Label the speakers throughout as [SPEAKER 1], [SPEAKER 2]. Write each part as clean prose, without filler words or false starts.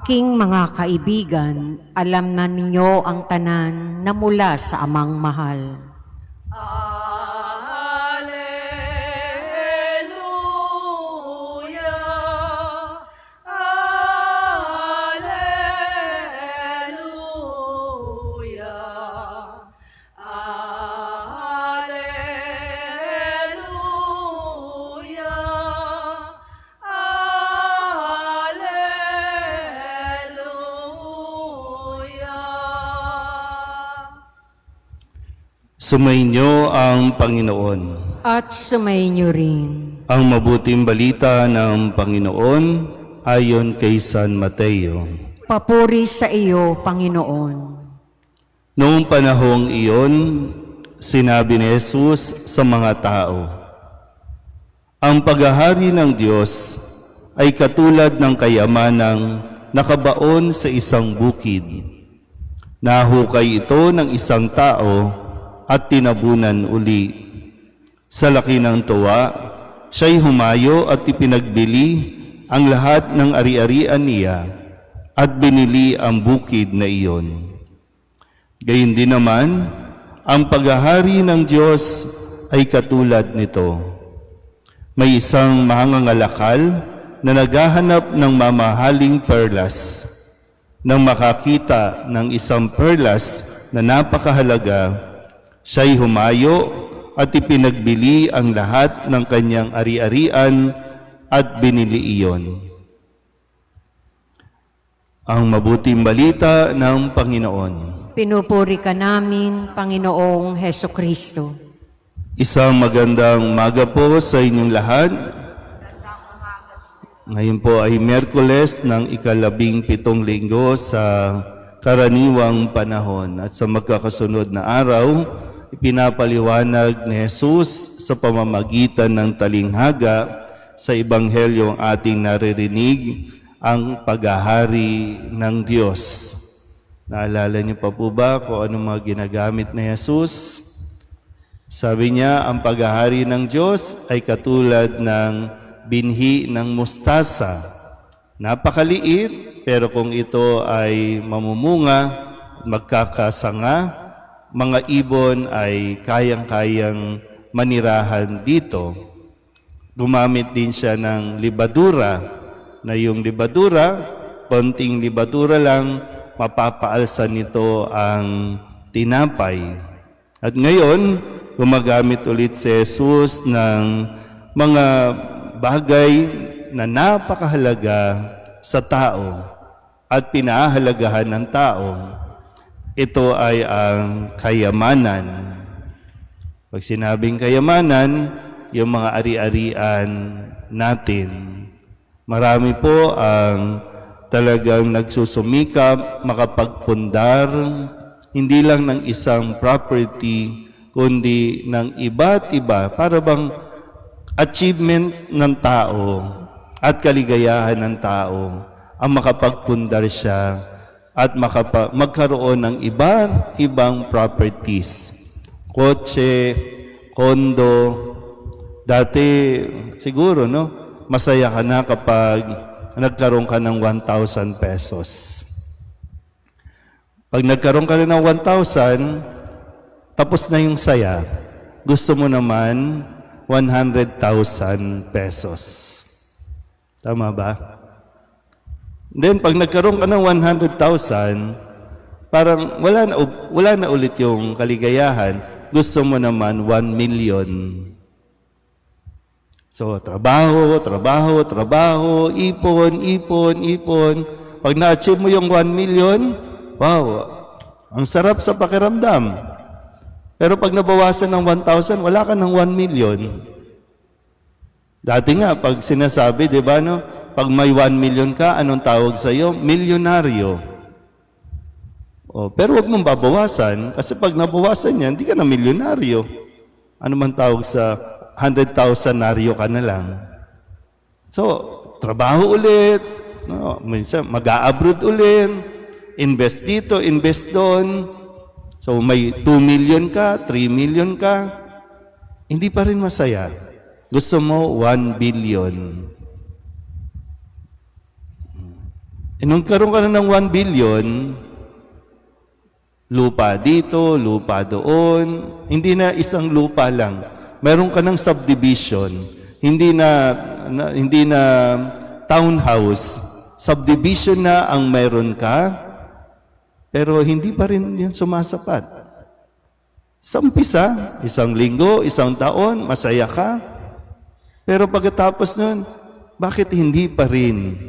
[SPEAKER 1] Aking mga kaibigan, alam na ninyo ang tanan na mula sa Amang Mahal.
[SPEAKER 2] Sumainyo ang Panginoon.
[SPEAKER 1] At sumainyo rin.
[SPEAKER 2] Ang mabuting balita ng Panginoon ayon kay San Mateo.
[SPEAKER 1] Papuri sa iyo, Panginoon.
[SPEAKER 2] Noong panahong iyon, sinabi ni Jesus sa mga tao, ang paghahari ng Diyos ay katulad ng kayamanang nakabaon sa isang bukid. Nahukay ito ng isang tao at tinabunan uli. Sa laki ng tuwa, siya'y humayo at ipinagbili ang lahat ng ari-arian niya at binili ang bukid na iyon. Gayon din naman, ang paghahari ng Diyos ay katulad nito. May isang mangangalakal na naghahanap ng mamahaling perlas. Nang makakita ng isang perlas na napakahalaga, siya'y humayo at ipinagbili ang lahat ng kanyang ari-arian at binili iyon. Ang mabuting balita ng Panginoon.
[SPEAKER 1] Pinupuri ka namin, Panginoong Heso Kristo.
[SPEAKER 2] Isang magandang umaga po sa inyong lahat. Ngayon po ay Miyerkules ng ika-17 linggo sa karaniwang panahon at sa magkakasunod na araw, ipinapaliwanag ni Jesus sa pamamagitan ng talinghaga sa Ebanghelyong ating naririnig ang paghahari ng Diyos. Naalala niyo pa po ba kung anong mga ginagamit ni Jesus? Sabi niya, ang paghahari ng Diyos ay katulad ng binhi ng mustasa. Napakaliit, pero kung ito ay mamumunga, magkakasanga, mga ibon ay kayang-kayang manirahan dito. Gumamit din siya ng libadura, na yung libadura, konting libadura lang, mapapaalsan nito ang tinapay. At ngayon, gumagamit ulit si Jesus ng mga bagay na napakahalaga sa tao at pinahahalagahan ng tao. Ito ay ang kayamanan. Pag sinabing kayamanan, yung mga ari-arian natin. Marami po ang talagang nagsusumikap, makapagpundar, hindi lang ng isang property, kundi ng iba't iba, para bang achievement ng tao at kaligayahan ng tao ang makapagpundar siya at magkaroon ng iba't ibang properties. Kotse, kondo. Dati, siguro, no? Masaya ka na kapag nagkaroon ka ng 1,000 pesos. Pag nagkaroon ka na ng 1,000, tapos na yung saya. Gusto mo naman 100,000 pesos. Tama ba? Then, pag nagkaroon ka ng 100,000, parang wala na ulit yung kaligayahan. Gusto mo naman 1 million. So, trabaho, ipon. Pag na-achieve mo yung 1 million, wow, ang sarap sa pakiramdam. Pero pag nabawasan ng 1,000, wala ka ng 1 million. Dati nga, pag sinasabi, di ba, no? Pag may 1 million ka, anong tawag sa iyo? Milyonaryo. Pero wag mong babawasan, kasi pag nabawasan yan, hindi ka na milyonaryo. Ano man tawag sa 100,000-naryo ka na lang. So, trabaho ulit, no? Minsan mag-a-abroad ulit, invest dito, invest doon. So, may 2 million ka, 3 million ka, hindi pa rin masaya. Gusto mo 1 billion. Nung karoon ka na ng 1 billion, lupa dito, lupa doon, hindi na isang lupa lang. Meron ka ng subdivision, hindi na townhouse, subdivision na ang meron ka, pero hindi pa rin yun sumasapat. Sa umpisa, 1 linggo, 1 taon, masaya ka. Pero pagkatapos nun, bakit hindi pa rin?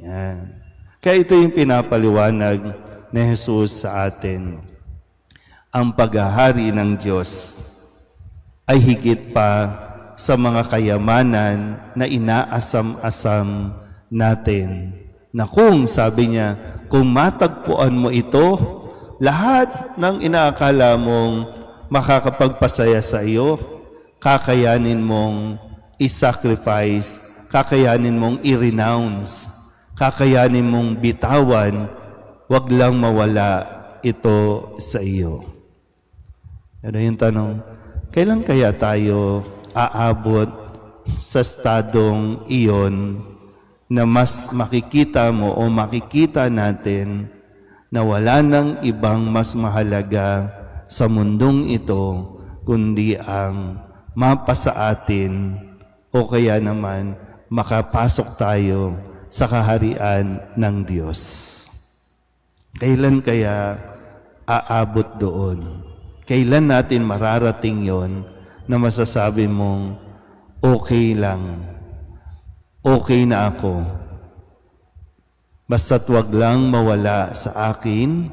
[SPEAKER 2] Yan. Kaya ito yung pinapaliwanag ni Jesus sa atin. Ang paghahari ng Diyos ay higit pa sa mga kayamanan na inaasam-asam natin. Na kung, sabi niya, kung matagpuan mo ito, lahat ng inaakala mong makakapagpasaya sa iyo, kakayanin mong i-sacrifice, kakayanin mong i-renounce, kakayanin mong bitawan, wag lang mawala ito sa iyo. Ano yung tanong? Kailan kaya tayo aabot sa estadong iyon na mas makikita mo o makikita natin na wala nang ibang mas mahalaga sa mundong ito kundi ang mapasa atin o kaya naman makapasok tayo sa kaharian ng Diyos. Kailan kaya aabot doon? Kailan natin mararating yon na masasabi mong okay lang, okay na ako, basta't wag lang mawala sa akin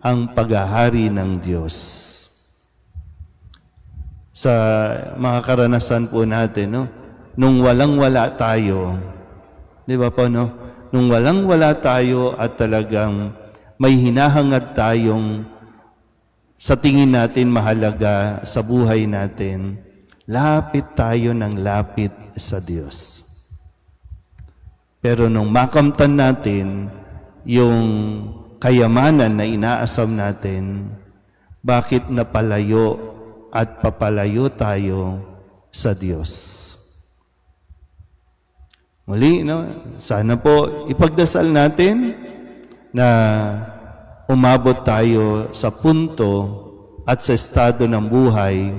[SPEAKER 2] ang paghahari ng Diyos. Sa mga karanasan po natin, no? Nung walang-wala tayo, di ba po, no? Nung walang-wala tayo at talagang may hinahangad tayong sa tingin natin mahalaga sa buhay natin, lapit tayo ng lapit sa Diyos. Pero nung makamtan natin yung kayamanan na inaasam natin, bakit napalayo at papalayo tayo sa Diyos? Muli, no? Sana po ipagdasal natin na umabot tayo sa punto at sa estado ng buhay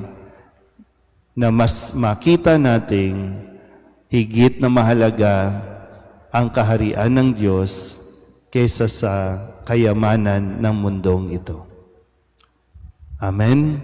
[SPEAKER 2] na mas makita nating higit na mahalaga ang kaharian ng Diyos kaysa sa kayamanan ng mundong ito. Amen.